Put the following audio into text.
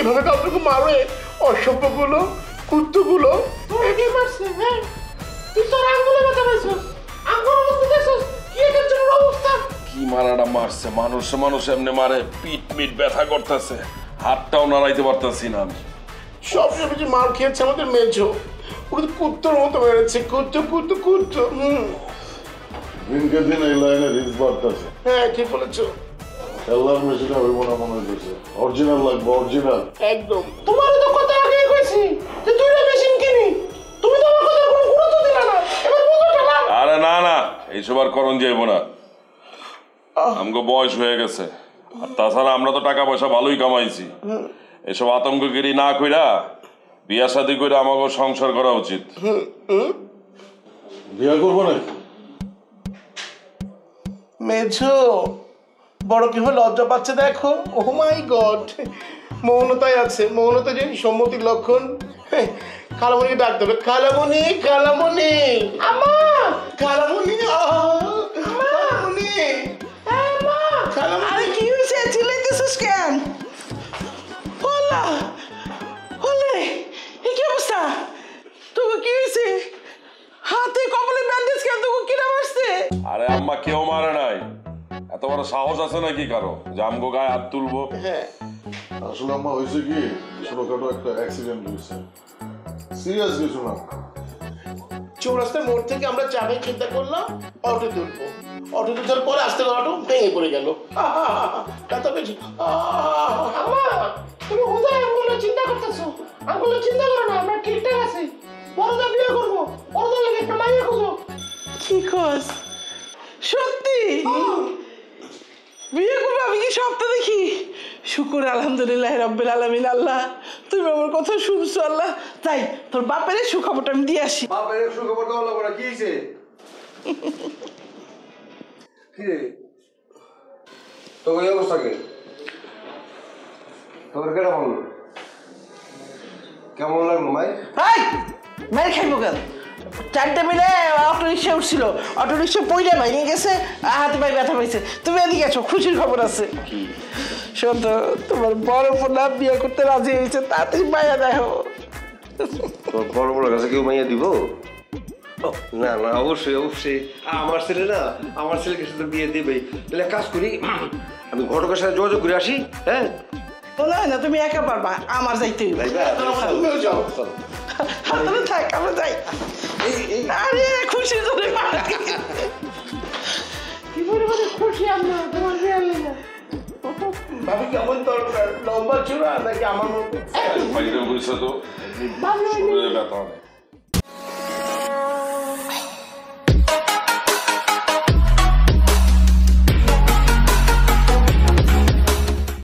এভাবে কাউকে মারে? অসভ্যগুলো, কুত্তগুলো। তোকে মারছে? হ্যাঁ, তুই তোর আঙ্গুলে ব্যথা পাইছিস। আঙ্গুল অবস্থা দেখছিস? কি এটার জন্য অবস্থা? কি মারাটা মারছে? মানুষ এমনি মারে, পিট মিট ব্যথা করতেছে, হাতটাও নাড়াইতে পারতাছি না আমি। সবসময় যে মার খেয়েছে আমাদের মেজো, ওকে তো কুত্তর মতো মেরেছে। কুত্তো। দিনকে দিন এই লাইনে রিস্ক বাড়তেছে। হ্যাঁ, ঠিক বলেছো। খেলার মেশিন হবে মনে হইতেছে। অরিজিনাল লাগবে, অরিজিনাল। একদম। তোমারও তো কথা আগেই কইছি যে দুইটা মেশিন কিনি। তুমি তো আমার কথা কোনো গুরুত্ব দিলা না। এবার বুঝো টাকা। আরে না, এইসব আর করণ যাইব না, আমগো বয়স হয়ে গেছে। আর তাছাড়া আমরা তো টাকা পয়সা ভালোই কামাইছি। এসব আতঙ্কগিরি না কইরা বিয়া শাদী করে আমাকে সংসার করা উচিত। বিয়া করবো নাকি? মেজো বড় কি হয়ে লজ্জা পাচ্ছে দেখো। ও মাই গড, মৌনতায় আছে। মৌনতা যে সম্মতির লক্ষণ। খালামণিকে ডাক দেবে। খালামণি, আম্মা, খালামণি, আরে কি হয়েছে? চিল্লাইতেছিস কেন? হল্লা হল্লা, এই কি অবস্থা? তোকে কি হয়েছে? হাতে কপালে ব্যান্ডেজ কেন? তোকে কিরা মারছে? আরে আম্মা, কেউ মারে নাই। এত বড় সাহস আছে নাকি কারো যে আমগো গায়ে হাত তুলবো? আসলে আম্মা হয়েছে কি, ছোটখাটো একটা অ্যাক্সিডেন্ট হয়েছে, সিরিয়াস কিছু না। চৌরাস্তার মোড় থেকে আমরা যাবে চিন্তা করলাম অটো তুলবো। অটো তোলার পরে আস্তে করে অটো ভেঙে পড়ে গেল। ব্যথা পেয়েছি। আম্মা, তুমি কোথায় আঙ্গুলে চিন্তা করতেছো? আঙ্গুলে চিন্তা করো না, আমরা ঠিকঠাক আছি। বড়দা বিয়ে করবো, বড়দা লাগে একটা মাইয়া খুঁজো। কি কস? সত্যি বিয়ে করবো? আমি কি স্বপ্ন দেখি? শুকুর আলহামদুলিল্লাহ রাব্বিল আলামিন। আল্লাহ, তুমি আমার কথা শুনছো। আল্লাহ, তাই তোর বাপের সুখবরটা আমি দিয়ে আসি। বাপের সুখবর তো হলো কি হয়েছে? কি রে তোর এই অবস্থা কে? তোর কেটা বললো? কেমন লাগলো মাই? মেরে খাইবো কেন? চারটে মিলে অটো রিক্সা উঠছিল, অটো রিক্সা পইলে ভেঙে গেছে, হাতে পায়ে ব্যথা পাইছে। তুমি এদিকে আছো, খুশির খবর আছে। শোন তো, তোমার বড় পোলা বিয়ে করতে রাজি হয়েছে, তাড়াতাড়ি মাইয়া দেখো। তোর বড় বড় কাছে কেউ মাইয়া দিব? না অবশ্যই আমার ছেলেকে সাথে বিয়ে দেবেই। তাহলে কাজ করি, আমি ঘটকের সাথে যোগাযোগ করে আসি। হ্যাঁ, বলা হয় না তুমি একা পারবা, আমার যাইতে হইবে। তুমিও যাও। হাতে থাক, আমরা যাই। আরে খুশি ধরে কি পরিমাণে খুশি আমরা তোমার বিয়ে লেগে। ভাবি কেমন দরকার? লম্বা চূড়া নাকি আমার মতো? বাইরে বসে তো ভালো হয়নি। ব্যথা হয়।